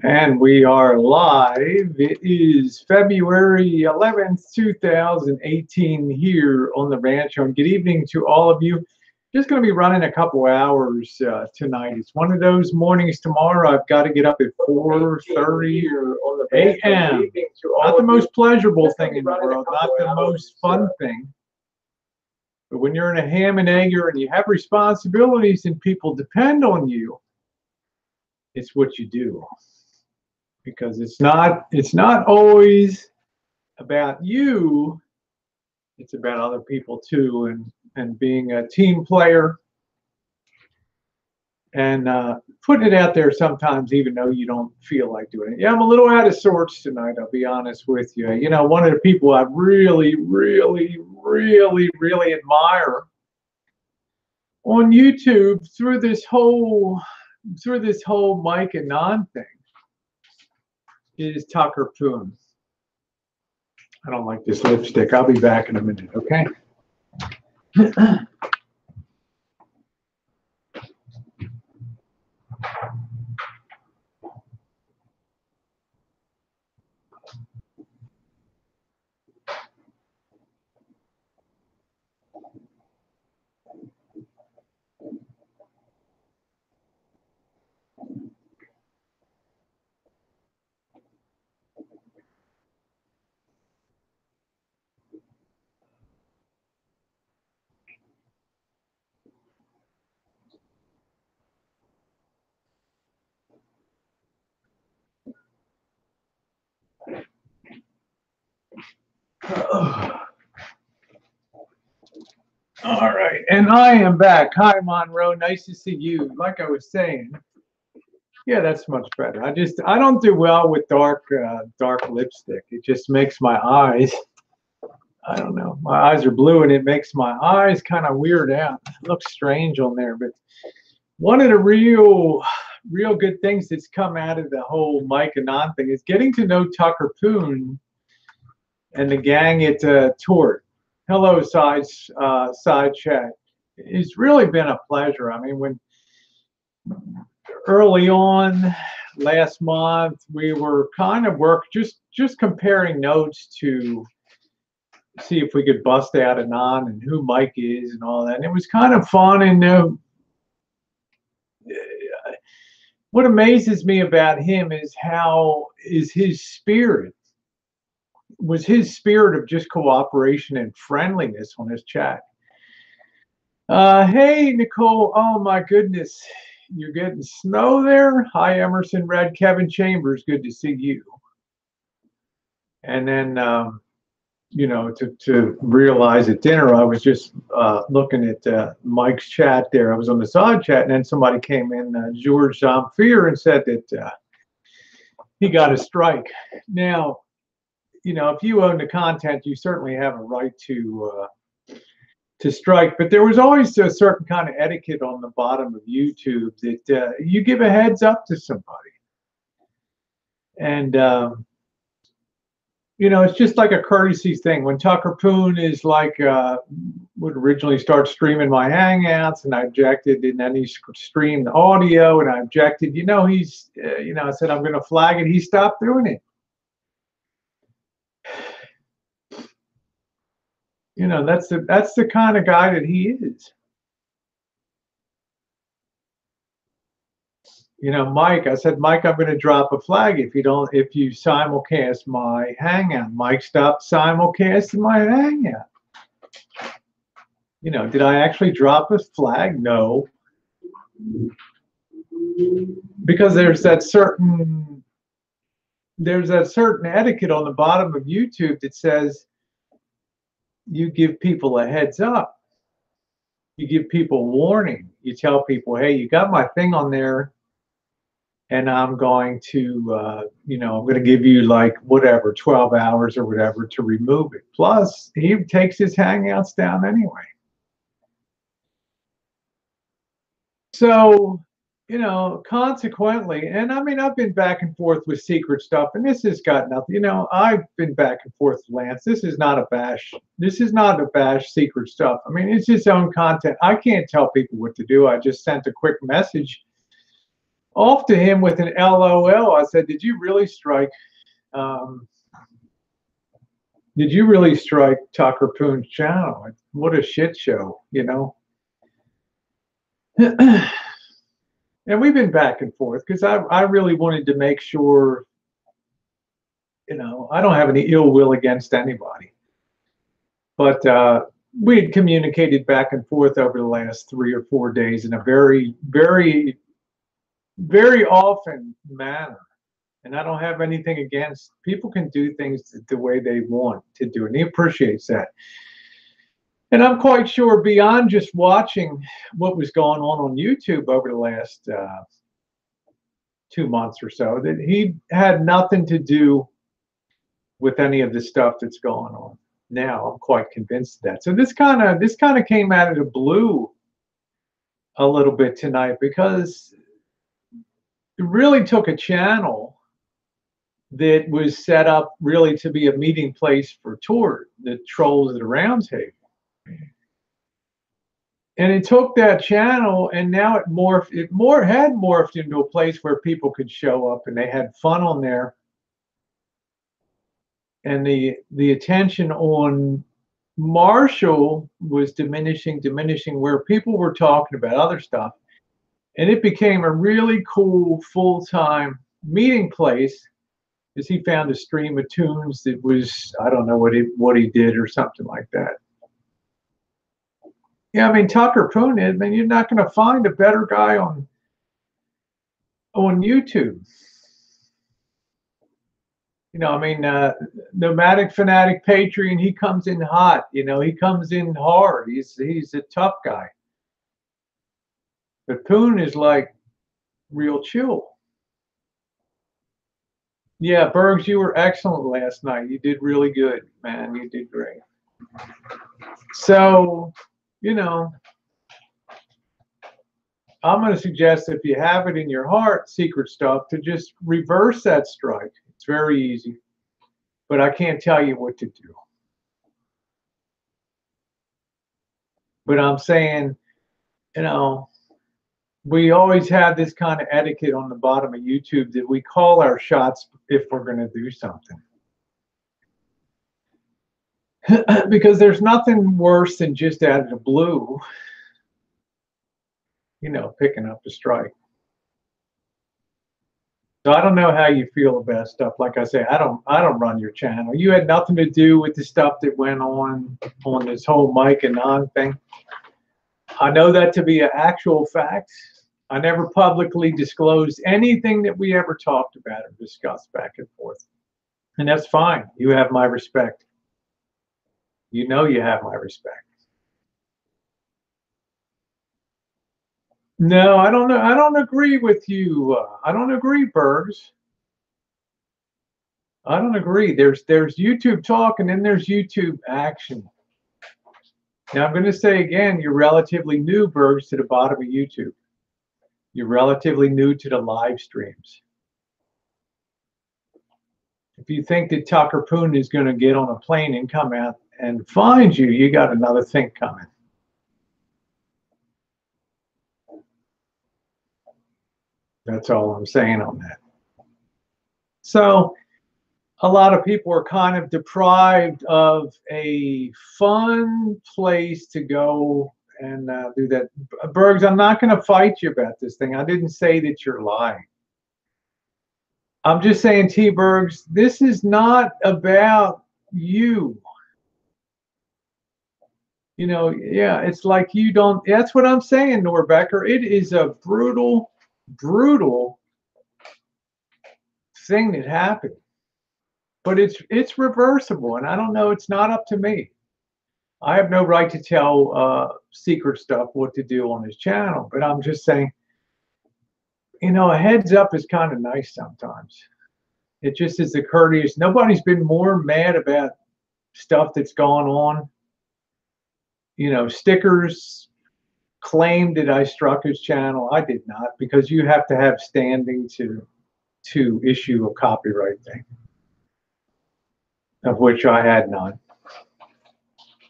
And we are live. It is February 11th, 2018 here on the ranch. And good evening to all of you. Just going to be running a couple hours tonight. It's one of those mornings tomorrow. I've got to get up at 4:30 a.m. Not the most pleasurable thing in the world, not the most fun thing. But when you're in a ham and egger and you have responsibilities and people depend on you, it's what you do. Because it's not always about you, it's about other people too, and being a team player and putting it out there sometimes even though you don't feel like doing it. Yeah, I'm a little out of sorts tonight, I'll be honest with you. You know, one of the people I really admire on YouTube through this whole Mike and Non thing is Tucker Poon. I don't like this lipstick. I'll be back in a minute, okay? All right, and I am back. Hi, Monroe. Nice to see you. Like I was saying, yeah, that's much better. I don't do well with dark lipstick. It just makes my eyes. I don't know. My eyes are blue, and it makes my eyes kind of weird out. It looks strange on there, but one of the real good things that's come out of the whole Mike and Non thing is getting to know Tucker Poon and the gang at Tort. Hello, side chat. It's really been a pleasure. I mean, when early on last month we were kind of just comparing notes to see if we could bust out a Non and who Mike is and all that. And it was kind of fun. And what amazes me about him is his spirit. Was his spirit of just cooperation and friendliness on his chat. Hey, Nicole. Oh, my goodness. You're getting snow there? Hi, Emerson Red. Kevin Chambers. Good to see you. And then, you know, to realize at dinner, I was just looking at Mike's chat there. I was on the side chat, and then somebody came in, George Zamfir, and said that he got a strike. Now, you know, if you own the content, you certainly have a right to strike. But there was always a certain kind of etiquette on the bottom of YouTube that you give a heads up to somebody. And, you know, it's just like a courtesy thing. When Tucker Poon is like, would originally start streaming my Hangouts, and I objected, and then he streamed the audio, and I objected. You know, he's, you know, I said, I'm going to flag it. He stopped doing it. You know, that's the kind of guy that he is. You know, Mike, I said, Mike, I'm going to drop a flag if you simulcast my Hangout. Mike stopped simulcasting my Hangout. You know, did I actually drop a flag? No. Because there's that certain etiquette on the bottom of YouTube that says you give people a heads up. You give people warning. You tell people, hey, you got my thing on there, and I'm going to, you know, I'm going to give you like whatever, 12 hours or whatever to remove it. Plus, he takes his Hangouts down anyway. So, you know, consequently, and I mean, I've been back and forth with secret stuff, and this has got nothing, you know, I've been back and forth with Lance. This is not a bash. This is not a bash secret stuff. I mean, it's his own content. I can't tell people what to do. I just sent a quick message off to him with an LOL. I said, "Did you really strike? Um, did you really strike Tucker Poon's channel? What a shit show, you know." And we've been back and forth because I really wanted to make sure, you know, I don't have any ill will against anybody. But we had communicated back and forth over the last 3 or 4 days in a very, very, very often manner. And I don't have anything against people can do things the way they want to do, and he appreciates that. And I'm quite sure beyond just watching what was going on YouTube over the last 2 months or so, that he had nothing to do with any of the stuff that's going on. Now I'm quite convinced of that. So this kind of came out of the blue a little bit tonight because it really took a channel that was set up really to be a meeting place for the trolls at the round table. And it took that channel and now it had morphed into a place where people could show up and they had fun on there. And the attention on Marshall was diminishing, where people were talking about other stuff. And it became a really cool full-time meeting place because he found a stream of tunes that was, I don't know what he did or something like that. Yeah, I mean, Tucker Poon, I mean, you're not going to find a better guy on YouTube. You know, I mean, Nomadic Fanatic Patreon, he comes in hot. You know, he comes in hard. He's a tough guy. But Poon is like real chill. Yeah, Bergs, you were excellent last night. You did really good, man. You did great. So, you know, I'm going to suggest if you have it in your heart, secret stuff, to just reverse that strike. It's very easy, but I can't tell you what to do. But I'm saying, you know, we always have this kind of etiquette on the bottom of YouTube that we call our shots if we're going to do something. Because there's nothing worse than just out of the blue, you know, picking up a strike. So I don't know how you feel about stuff. Like I say, I don't run your channel. You had nothing to do with the stuff that went on this whole Mike and On thing. I know that to be an actual fact. I never publicly disclosed anything that we ever talked about or discussed back and forth. And that's fine. You have my respect. You know you have my respect. No, I don't know. I don't agree with you. I don't agree, Bergs. I don't agree. There's YouTube talk and then there's YouTube action. Now I'm going to say again, you're relatively new, Bergs, to the bottom of YouTube. You're relatively new to the live streams. If you think that Tucker Poon is going to get on a plane and come out and find you, you got another thing coming. That's all I'm saying on that. So a lot of people are kind of deprived of a fun place to go and do that. Bergs, I'm not going to fight you about this thing. I didn't say that you're lying. I'm just saying, T. Bergs, this is not about you. You know, yeah, it's like you don't. That's what I'm saying, Norbecker. It is a brutal, brutal thing that happened. But it's reversible, and I don't know. It's not up to me. I have no right to tell secret stuff what to do on his channel. But I'm just saying, you know, a heads up is kind of nice sometimes. It just is a courteous. Nobody's been more mad about stuff that's gone on. You know, Stickers claimed that I struck his channel. I did not, because you have to have standing to issue a copyright thing, of which I had none.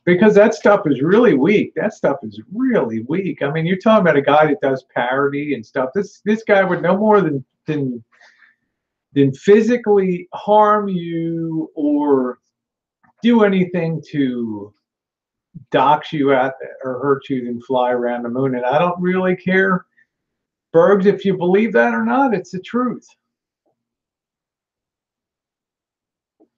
because that stuff is really weak. That stuff is really weak. I mean, you're talking about a guy that does parody and stuff. This guy would no more than physically harm you or do anything to dox you out or hurt you than fly around the moon. And I don't really care, Bergs, if you believe that or not. It's the truth.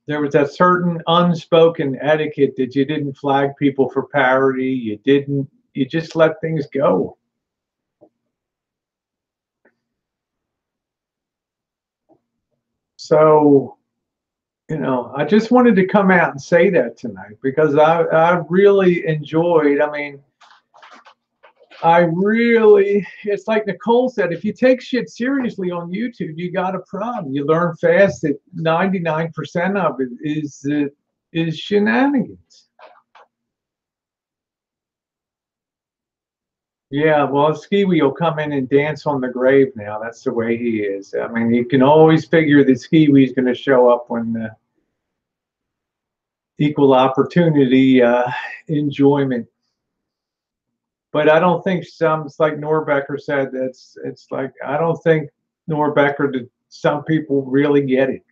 There was that certain unspoken etiquette that you didn't flag people for parody. You just let things go. So, I just wanted to come out and say that tonight because I really enjoyed. I mean, it's like Nicole said, if you take shit seriously on YouTube, you got a problem. You learn fast that 99% of it is shenanigans. Yeah, well, Skiwi will come in and dance on the grave now. That's the way he is. I mean, you can always figure that Skiwi's going to show up when the equal opportunity enjoyment. But I don't think it's like Norbecker said, it's like, I don't think Norbecker, some people really get it.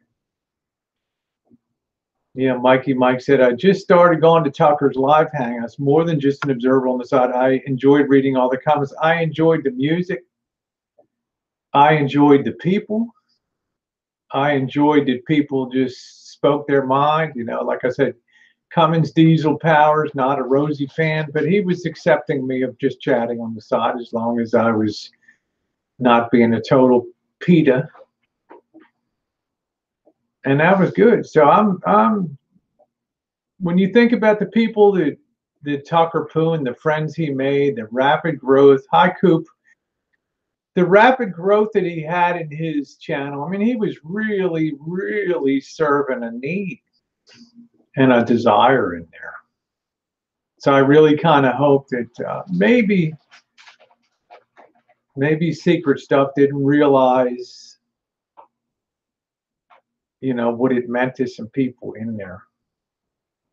Yeah, Mikey Mike said, I just started going to Tucker's live hangouts, more than just an observer on the side. I enjoyed reading all the comments. I enjoyed the music. I enjoyed the people. I enjoyed that people just spoke their mind. Like I said, Cummins Diesel Powers, not a Rosie fan, but he was accepting me of just chatting on the side as long as I was not being a total PETA. And that was good. So I'm when you think about the people that Tucker Poon, the friends he made, the rapid growth, hi Coop, the rapid growth that he had in his channel, I mean, he was really, really serving a need and a desire in there. So I really kind of hope that maybe Secret Stuff didn't realize, what it meant to some people in there.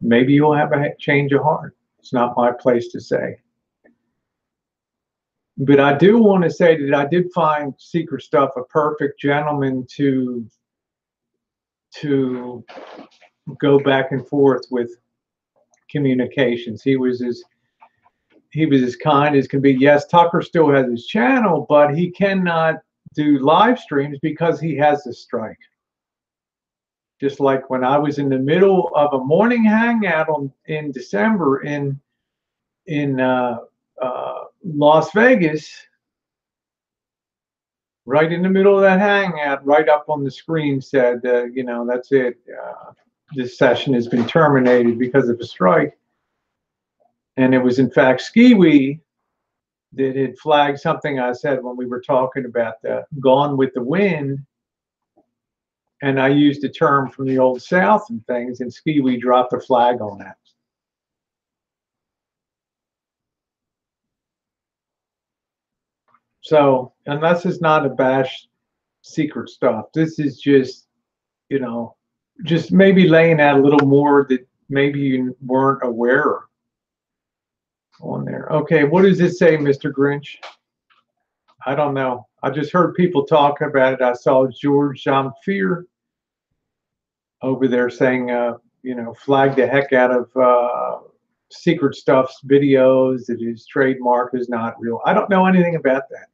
Maybe you'll have a change of heart. It's not my place to say. But I do want to say that I did find Secret Stuff a perfect gentleman to go back and forth with communications. He was as kind as can be. Yes, Tucker still has his channel, but he cannot do live streams because he has a strike. Just like when I was in the middle of a morning hangout in December in Las Vegas, right in the middle of that hangout, right up on the screen said, that's it. This session has been terminated because of a strike. And it was in fact Skiwi that had flagged something I said when we were talking about the Gone with the Wind. And I used a term from the Old South and things, and Skiwi dropped a flag on that. So, and this is not a bash Secret Stuff. This is just, just maybe laying out a little more that maybe you weren't aware on there. Okay, what does it say, Mr. Grinch? I don't know. I just heard people talk about it. I saw George Jean-Fear over there saying, flag the heck out of Secret Stuff's videos, that his trademark is not real. I don't know anything about that.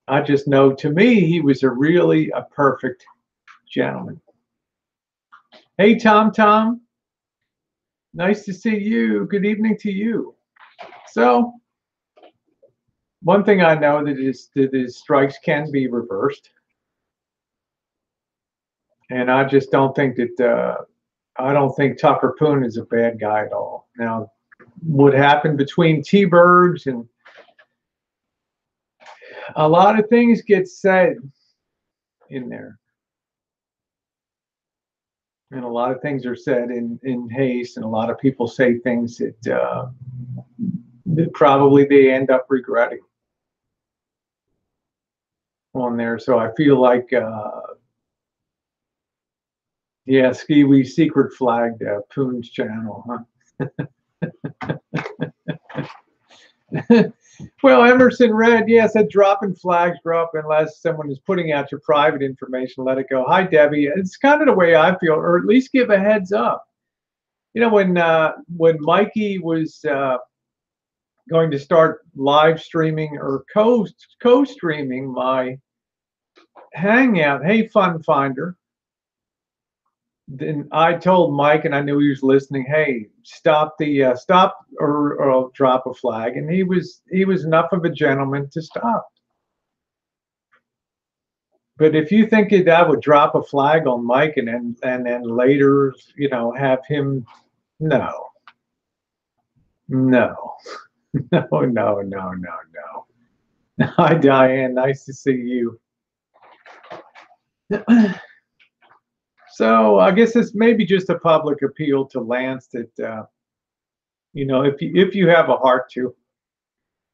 I just know, to me, he was a perfect gentleman. Hey, Tom. Nice to see you. Good evening to you. So, one thing I know that his strikes can be reversed. And I just don't think that, I don't think Tucker Poon is a bad guy at all. Now, what happened between T-Bergs and a lot of things get said in there. And a lot of things are said in haste, and a lot of people say things that probably they end up regretting on there. So I feel like Yeah, Skiwi secret flagged Poon's channel, huh? Well, Emerson Red, yes, said dropping flags drop unless someone is putting out your private information, let it go. Hi, Debbie. It's kind of the way I feel, or at least give a heads up. You know, when Mikey was going to start live streaming or co-streaming my Hangout, hey, Fun Finder, then I told Mike, and I knew he was listening. Hey, stop the stop or I'll drop a flag, and he was enough of a gentleman to stop. But if you think that I would drop a flag on Mike and then later, have him, no, no, no, no, no, no, no. Hi, Diane. Nice to see you. So I guess it's maybe just a public appeal to Lance that if you have a heart to,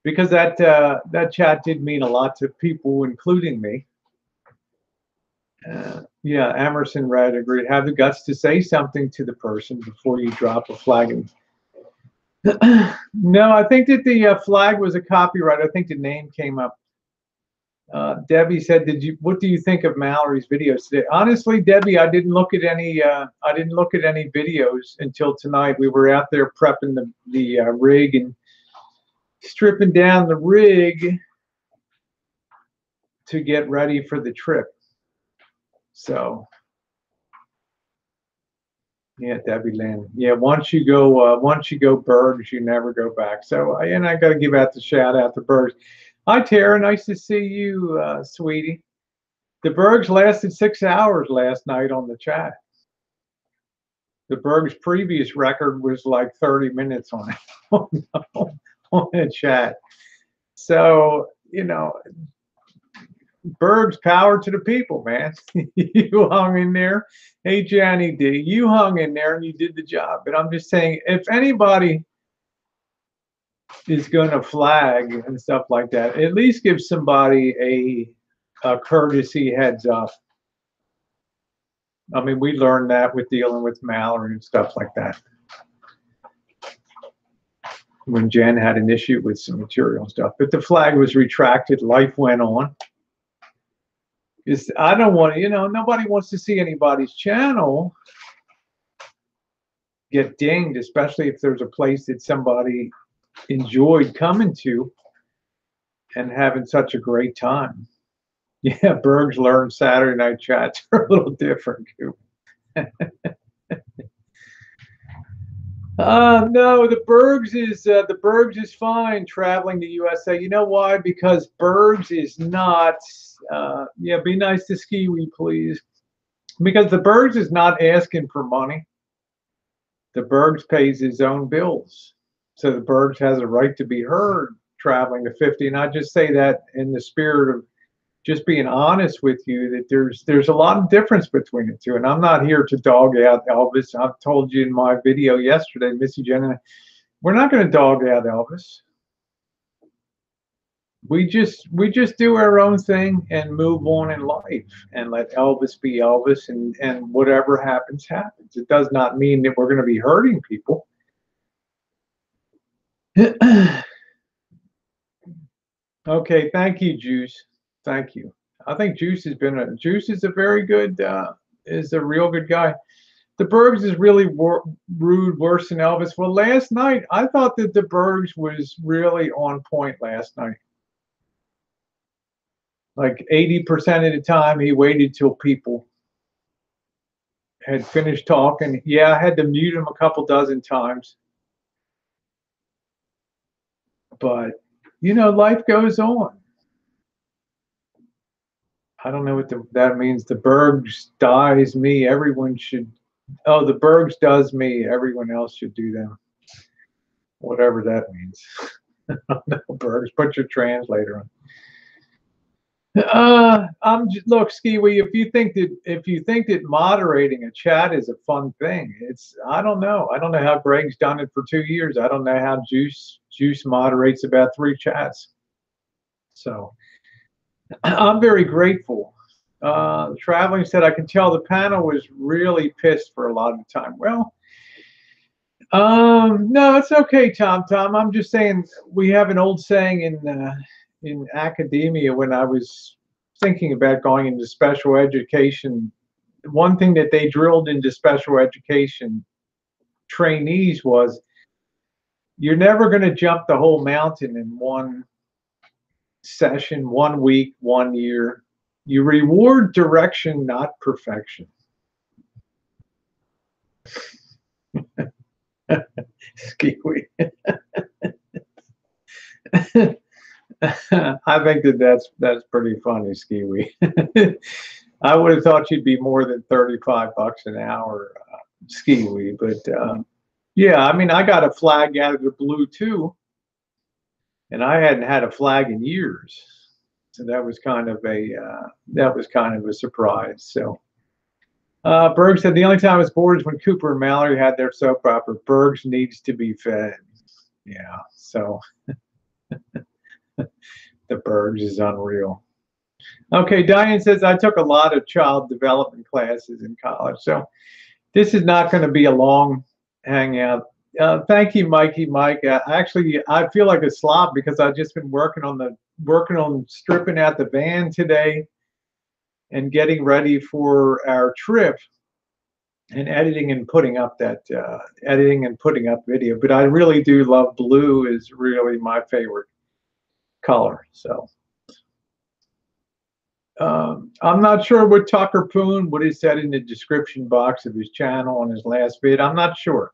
because that chat did mean a lot to people, including me. Yeah, Emerson Red agreed. Have the guts to say something to the person before you drop a flag. No, I think that the flag was a copyright. I think the name came up. Debbie said, what do you think of Mallory's videos today? Honestly, Debbie, I didn't look at any videos until tonight. We were out there prepping the rig and stripping down the rig to get ready for the trip. So yeah, Debbie Lynn. Yeah, once you go Bergs, you never go back. So and I got to give out the shout out to Bergs. Hi Tara, nice to see you, sweetie. The Bergs lasted 6 hours last night on the chat. The Berg's previous record was like 30 minutes on it on the chat. So Berg's power to the people, man. You hung in there. Hey, Johnny D, you hung in there and you did the job. But I'm just saying, if anybody is going to flag and stuff like that, at least give somebody a courtesy heads up. I mean, we learned that with dealing with Mallory and stuff like that. When Jen had an issue with some material and stuff. But the flag was retracted. Life went on. I don't want nobody wants to see anybody's channel get dinged, especially if there's a place that somebody enjoyed coming to and having such a great time. Yeah, Berg's learned Saturday night chats are a little different, too. No, the Bergs is fine traveling to USA. You know why? Because Bergs is not. Yeah, be nice to Skiwi, please. Because the Bergs is not asking for money. The Bergs pays his own bills, so the Bergs has a right to be heard traveling to 50. And I just say that in the spirit of just being honest with you, that there's a lot of difference between the two. And I'm not here to dog out Elvis. I've told you in my video yesterday, Missy Jen, we're not going to dog out Elvis. We just do our own thing and move on in life and let Elvis be Elvis, and whatever happens, happens. It does not mean that we're going to be hurting people. Okay, thank you, Juice. Thank you. I think Juice is a very good, is a real good guy. The Bergs is really rude, worse than Elvis. Well, last night, I thought that the Bergs was really on point last night. Like 80% of the time, he waited till people had finished talking. Yeah, I had to mute him a couple dozen times. But, life goes on. I don't know what that means. The Bergs dies me. Everyone should. Oh, the Bergs does me. Everyone else should do them. Whatever that means. No, Bergs, put your translator on. Look, Skiwi. If you think that moderating a chat is a fun thing, I don't know. I don't know how Greg's done it for 2 years. I don't know how Juice moderates about 3 chats. So I'm very grateful Traveling said, I can tell the panel was really pissed for a lot of the time. Well, no, it's okay, Tom. Tom, I'm just saying we have an old saying in academia when I was thinking about going into special education. One thing that they drilled into special education trainees was you're never going to jump the whole mountain in one session, 1 week, 1 year. You reward direction, not perfection. Skiwi. I think that's pretty funny, Skiwi. I would have thought you'd be more than $35 an hour, Skiwi, but yeah, I mean, I got a flag out of the blue too, and I hadn't had a flag in years, so that was kind of a surprise. So Berg said the only time I was bored is when Cooper and Mallory had their soap opera. Berg's needs to be fed. Yeah, so the Bergs is unreal. Okay, Diane says I took a lot of child development classes in college, so this is not going to be a long hangout. Thank you, Mikey, Mike. Actually, I feel like a slob because I've just been working on stripping out the van today and getting ready for our trip and editing and putting up video. But I really do love blue; is really my favorite color. So. I'm not sure what Tucker Poon, what he said in the description box of his channel on his last vid. I'm not sure.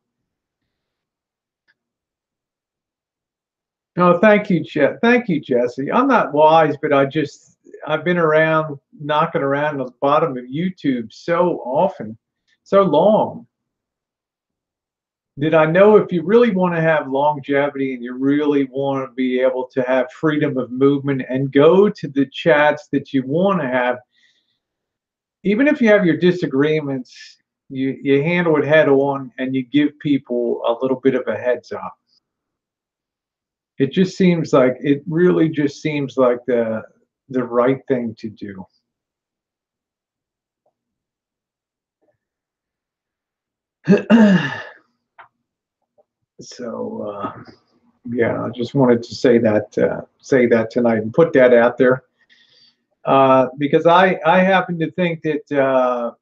No, thank you, Thank you, Jesse. I'm not wise, but I've been around, knocking around the bottom of YouTube so often, so long, that I know if you really want to have longevity and you really want to be able to have freedom of movement and go to the chats that you want to have, even if you have your disagreements, you handle it head on and you give people a little bit of a heads up. It really just seems like the right thing to do. So yeah, I just wanted to say that tonight and put that out there because I happen to think that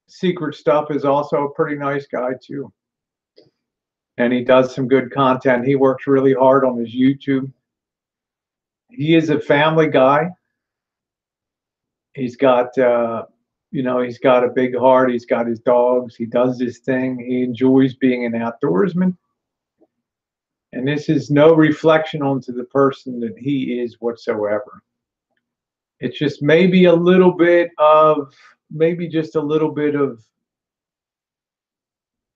Secret Stuff is also a pretty nice guy too, and he does some good content. He works really hard on his YouTube. He is a family guy. He's got he's got a big heart. He's got his dogs. He does his thing. He enjoys being an outdoorsman. And this is no reflection onto the person that he is whatsoever. It's just maybe just a little bit of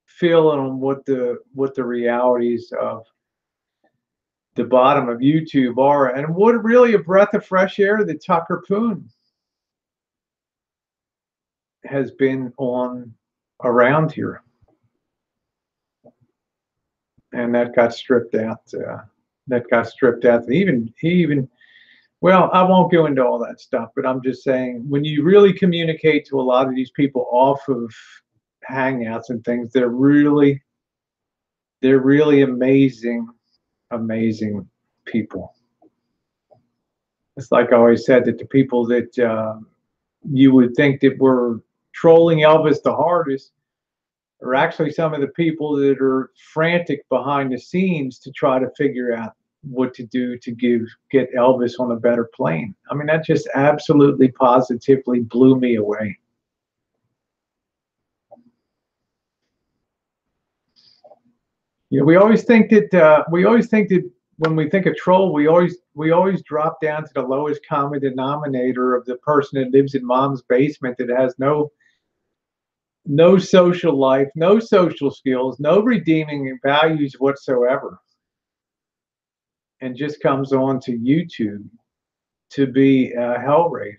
feeling on what the realities of the bottom of YouTube are, and what really a breath of fresh air that Tucker Poon has been on around here. And that got stripped out. Well, I won't go into all that stuff, but I'm just saying when you really communicate to a lot of these people off of Hangouts and things, they're really amazing people. It's like I always said that the people that you would think that were trolling Elvis the hardest are actually some of the people that are frantic behind the scenes to try to figure out what to do to get Elvis on a better plane. I mean, that just absolutely positively blew me away. You know, we always think that when we think of troll, we always drop down to the lowest common denominator of the person that lives in mom's basement that has no social life, no social skills, no redeeming values whatsoever, and just comes on to YouTube to be a hellraiser.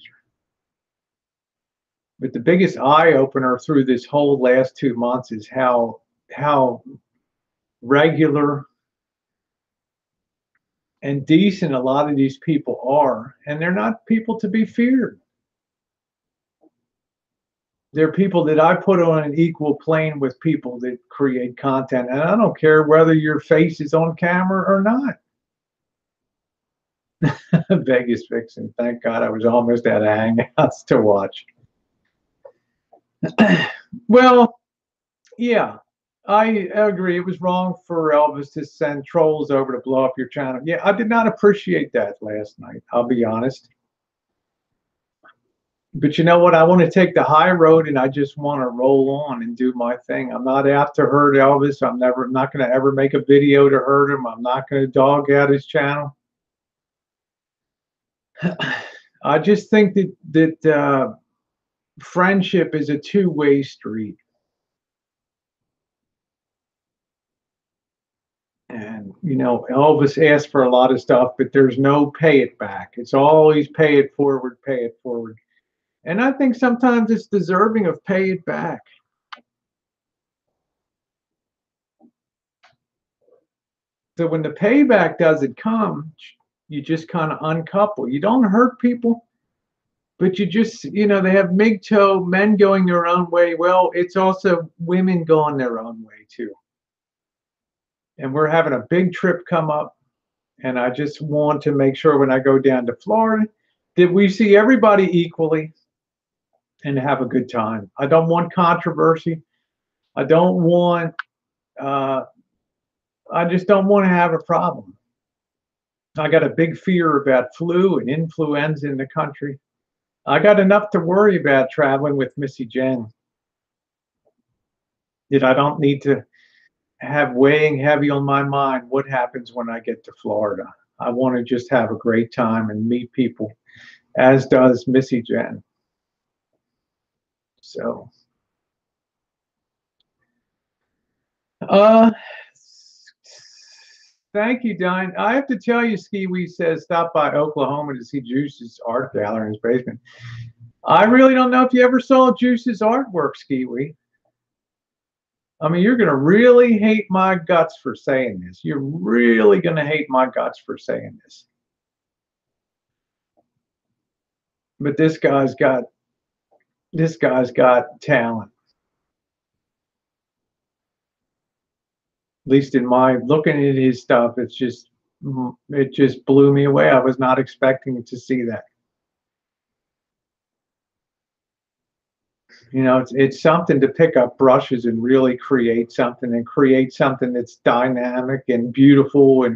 But the biggest eye opener through this whole last 2 months is how regular and decent a lot of these people are, and they're not people to be feared. They're people that I put on an equal plane with people that create content, and I don't care whether your face is on camera or not. Vegas Vixen. Thank God I was almost out of hangouts to watch. Well, yeah, I agree. It was wrong for Elvis to send trolls over to blow up your channel. Yeah, I did not appreciate that last night. I'll be honest. But you know what? I want to take the high road, and I just want to roll on and do my thing. I'm not out to hurt Elvis. I'm not going to ever make a video to hurt him. I'm not going to dog out his channel. I just think that friendship is a two-way street. And, you know, Elvis asked for a lot of stuff, but there's no pay it back. It's always pay it forward, pay it forward. And I think sometimes it's deserving of pay it back. So when the payback doesn't come, you just kind of uncouple. You don't hurt people, but you just, you know, they have MGTOW, men going their own way. Well, it's also women going their own way too. And we're having a big trip come up. And I just want to make sure when I go down to Florida that we see everybody equally and have a good time. I don't want controversy. I don't want, I just don't want to have a problem. I got a big fear about flu and influenza in the country. I got enough to worry about traveling with Missy Jen that I don't need to have weighing heavy on my mind what happens when I get to Florida. I want to just have a great time and meet people, as does Missy Jen. So, thank you, Don. I have to tell you, Skiwee says stop by Oklahoma to see Juice's art gallery in his basement. I really don't know if you ever saw Juice's artwork, Skiwee. I mean, you're going to really hate my guts for saying this. You're really going to hate my guts for saying this. But this guy's got talent. At least in my looking at his stuff, it just blew me away. I was not expecting to see that. You know, it's something to pick up brushes and really create something that's dynamic and beautiful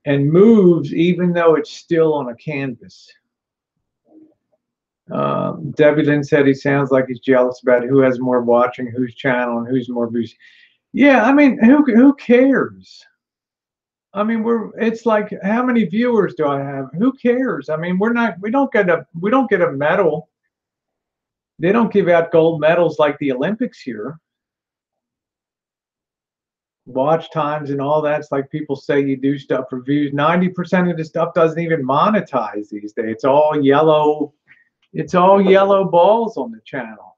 and moves even though it's still on a canvas. Debbie Lynn said he sounds like he's jealous about who has more watching, whose channel, and who's more views. Yeah, I mean, who cares? I mean, it's like, how many viewers do I have? Who cares? I mean, we don't get a medal. They don't give out gold medals like the Olympics here. Watch times and all that's like people say you do stuff for views. 90% of the stuff doesn't even monetize these days. It's all yellow balls on the channel.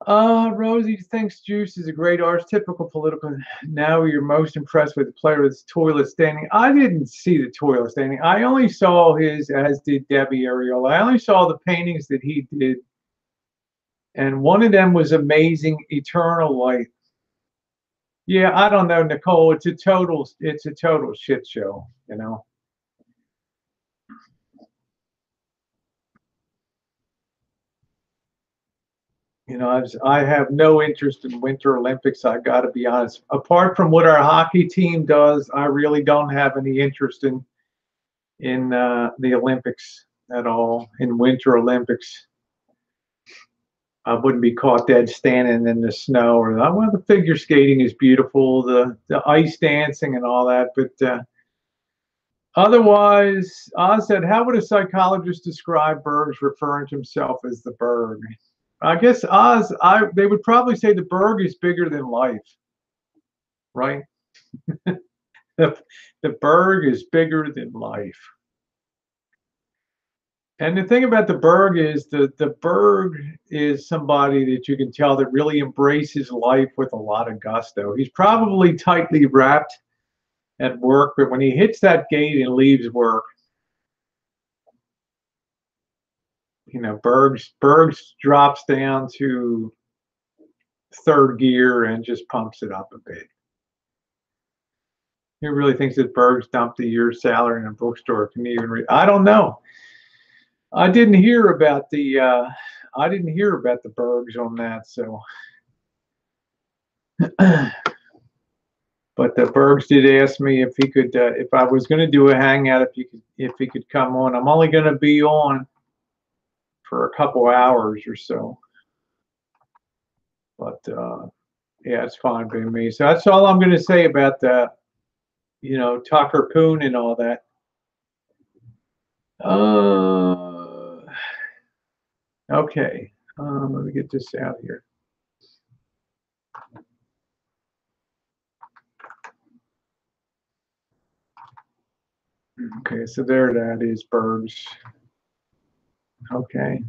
Rosie thinks Juice is a great artist, typical political. Now you're most impressed with the player with his toilet standing. I didn't see the toilet standing. I only saw his, as did Debbie Ariola. I only saw the paintings that he did. And one of them was amazing, Eternal Light. Yeah, I don't know, Nicole. It's a total shit show, you know. You know, I have no interest in Winter Olympics. I got to be honest. Apart from what our hockey team does, I really don't have any interest in the Olympics at all. In Winter Olympics, I wouldn't be caught dead standing in the snow. Or well, the figure skating is beautiful, the ice dancing and all that, but otherwise, Oz said, "How would a psychologist describe Berg's referring to himself as the Berg?" I guess Oz, they would probably say the Berg is bigger than life, right? The Berg is bigger than life. And the thing about the Berg is the Berg is somebody that you can tell that really embraces life with a lot of gusto. He's probably tightly wrapped at work, but when he hits that gate and leaves work, You know, Berg's drops down to third gear and just pumps it up a bit. Who really thinks that Berg's dumped a year's salary in a bookstore can even read? I don't know. I didn't hear about the Bergs on that, so. But the Bergs did ask me if he could, if I was going to do a hangout, if he could come on. I'm only going to be on for a couple hours or so, but yeah, it's fine by me. So that's all I'm going to say about that. You know, Tucker Poon and all that. Okay. Let me get this out here. Okay, so there that is, Bergs. Okay.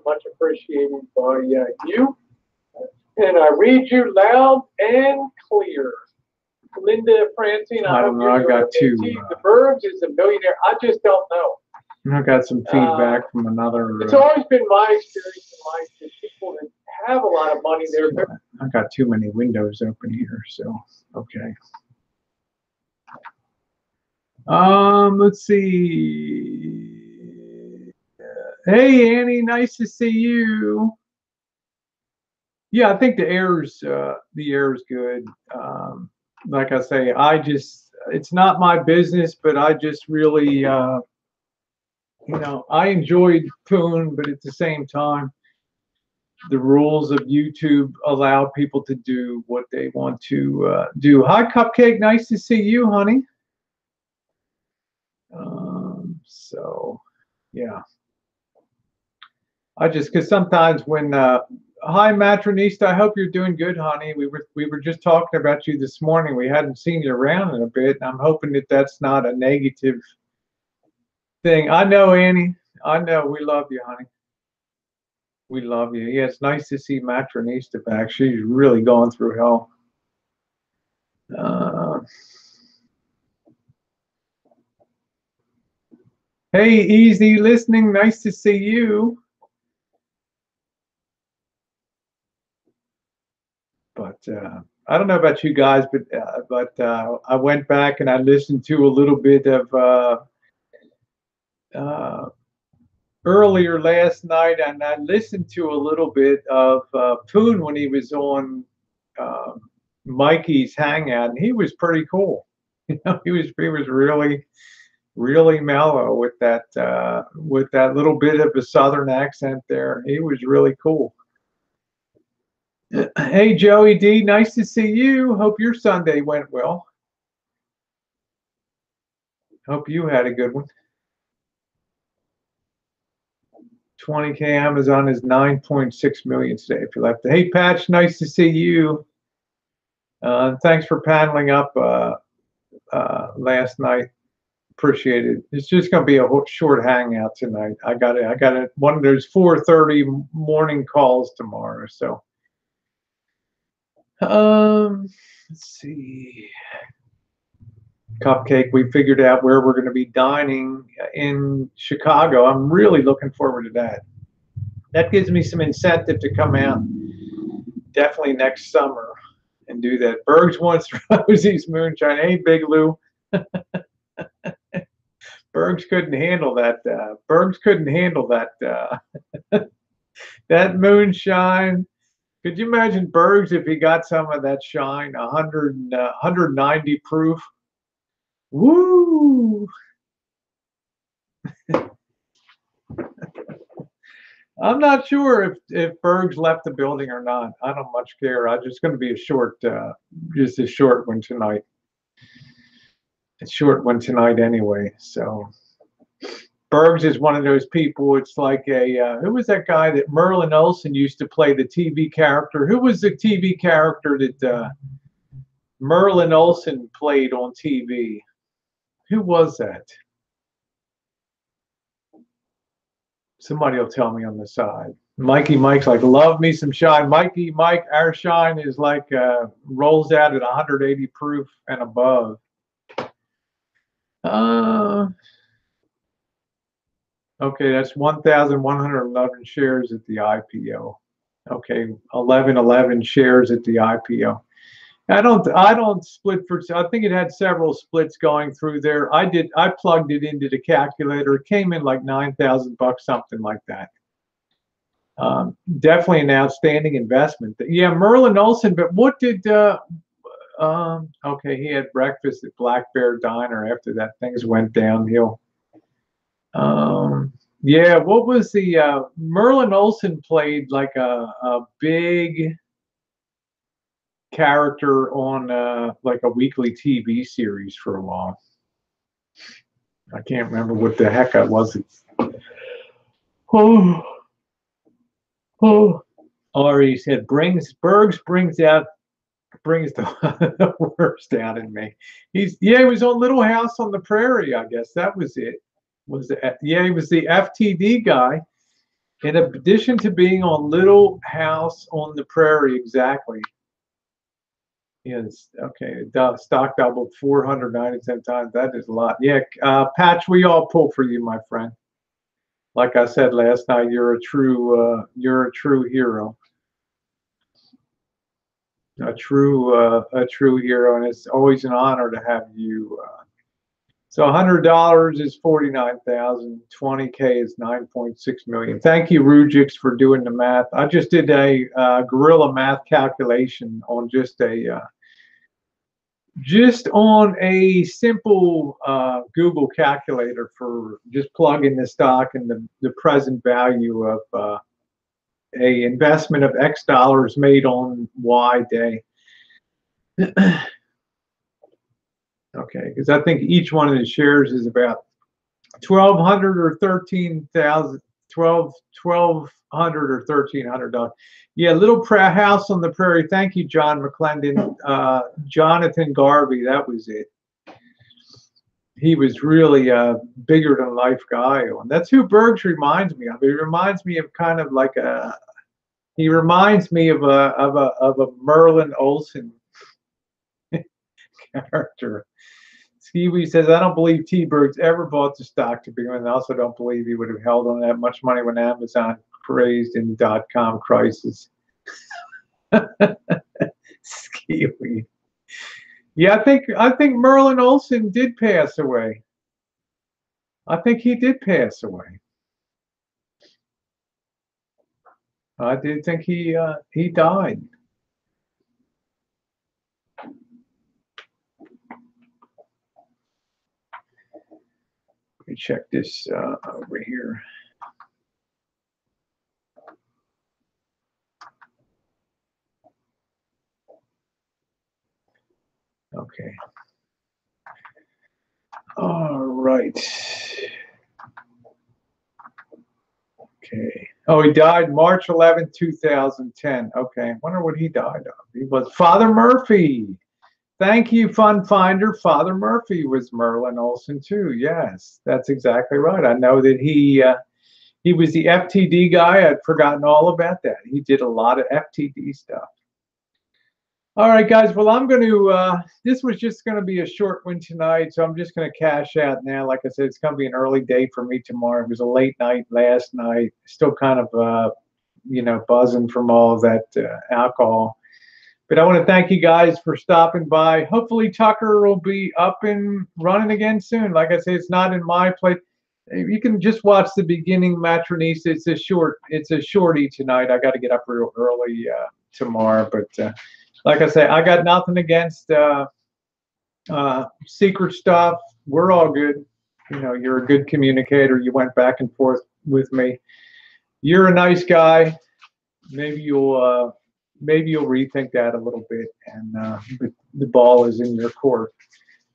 Much appreciated by you. And I read you loud and clear. Linda Francine, I don't know. I got two. The Bergs is a millionaire. I just don't know. I got some feedback from another. It's always been my experience in life that people that have a lot of money there. I got too many windows open here, so okay. Let's see. Hey, Annie, nice to see you. Yeah, I think the air's good. Like I say, it's not my business, but I just really, you know, I enjoyed Poon, but at the same time, the rules of YouTube allow people to do what they want to do. Hi, Cupcake, nice to see you, honey. So, yeah. Because sometimes when hi, Matronista, I hope you're doing good, honey. We were just talking about you this morning. We hadn't seen you around in a bit, and I'm hoping that that's not a negative thing. I know, Annie. I know. We love you, honey. We love you. Yeah, it's nice to see Matronista back. She's really going through hell. Hey, Easy Listening. Nice to see you. But I don't know about you guys, but I went back and I listened to a little bit of earlier last night, and I listened to a little bit of Poon when he was on Mikey's Hangout, and he was pretty cool. You know, he was really mellow with that little bit of a Southern accent there. He was really cool. Hey, Joey D, nice to see you. Hope your Sunday went well. Hope you had a good one. 20K Amazon is 9.6 million today if you left. Hey, Patch, nice to see you. Thanks for paneling up last night. Appreciate it. It's just going to be a short hangout tonight. I got one of those 4:30 morning calls tomorrow. So, let's see. Cupcake, we figured out where we're going to be dining in Chicago. I'm really looking forward to that. That gives me some incentive to come out definitely next summer and do that. Bergs wants Rosie's moonshine. Hey, Big Lou. Bergs couldn't handle that. Bergs couldn't handle that. That moonshine. Could you imagine Bergs if he got some of that shine, 190 proof? Woo! I'm not sure if Berg's left the building or not. I don't much care. I'm just going to be just a short one tonight. A short one tonight anyway. So Bergs is one of those people. It's like who was that guy that Merlin Olsen used to play the TV character? Who was the TV character that Merlin Olsen played on TV? Who was that? Somebody will tell me on the side. Mikey Mike's like, love me some shine. Mikey Mike, our shine is like rolls out at 180 proof and above. Okay, that's 1,111 shares at the IPO. Okay, 1111 shares at the IPO. I don't split for, I think it had several splits going through there. I plugged it into the calculator. It came in like 9,000 bucks, something like that. Definitely an outstanding investment. Yeah, Merlin Olsen, but what did okay, he had breakfast at Black Bear Diner after that things went downhill. Yeah, what was the Merlin Olsen played like a big character on like a weekly TV series for a while. I can't remember what the heck it was. Oh, oh. Ari said Bergs brings the, the worst out in me. He was on Little House on the Prairie, I guess. That was it. Yeah, he was the FTD guy. In addition to being on Little House on the Prairie, exactly. Yes, okay. Stock doubled 497 times. That is a lot. Yeah, Patch, we all pull for you, my friend. Like I said last night, you're a true hero. A true hero, and it's always an honor to have you. So $100 is 49,000. 20K is 9.6 million. Thank you, Rujix, for doing the math. I just did a guerrilla math calculation on just on a simple Google calculator for just plugging the stock and the present value of a investment of X dollars made on Y day. Okay, because I think each one of the shares is about 1,200 or 13,000, 1,200 or $1,300. Yeah, Little House on the Prairie. Thank you, John McClendon. Jonathan Garvey, that was it. He was really a bigger than life guy, and that's who Bergs reminds me of. He reminds me of kind of like a. He reminds me of a Merlin Olsen character. Skiwi says, I don't believe T. Bergs ever bought the stock to begin with. I also don't believe he would have held on that much money when Amazon crazed in the dot-com crisis. Skiwi. Yeah, I think Merlin Olsen did pass away. I think he did pass away. I did think he died. Let me check this over here. Okay. All right. Okay. Oh, he died March 11th, 2010. Okay. I wonder what he died of. He was Father Murphy. Thank you, Fun Finder. Father Murphy was Merlin Olsen too. Yes, that's exactly right. I know that he was the FTD guy. I'd forgotten all about that. He did a lot of FTD stuff. All right, guys. Well, I'm going to, this was just going to be a short one tonight, so I'm just going to cash out now. Like I said, it's going to be an early day for me tomorrow. It was a late night last night. Still kind of, buzzing from all of that alcohol. But I want to thank you guys for stopping by. Hopefully Tucker will be up and running again soon. Like I said, it's not in my place. You can just watch the beginning, Matronisa. It's a shorty tonight. I got to get up real early tomorrow. But like I say, I got nothing against secret stuff. We're all good. You know, you're a good communicator. You went back and forth with me. You're a nice guy. Maybe you'll rethink that a little bit, and the ball is in your court.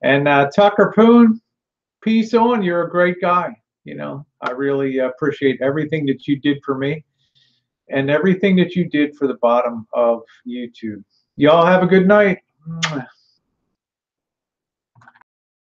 And Tucker Poon, peace on. You're a great guy. You know, I really appreciate everything that you did for me and everything that you did for the bottom of YouTube. Y'all have a good night.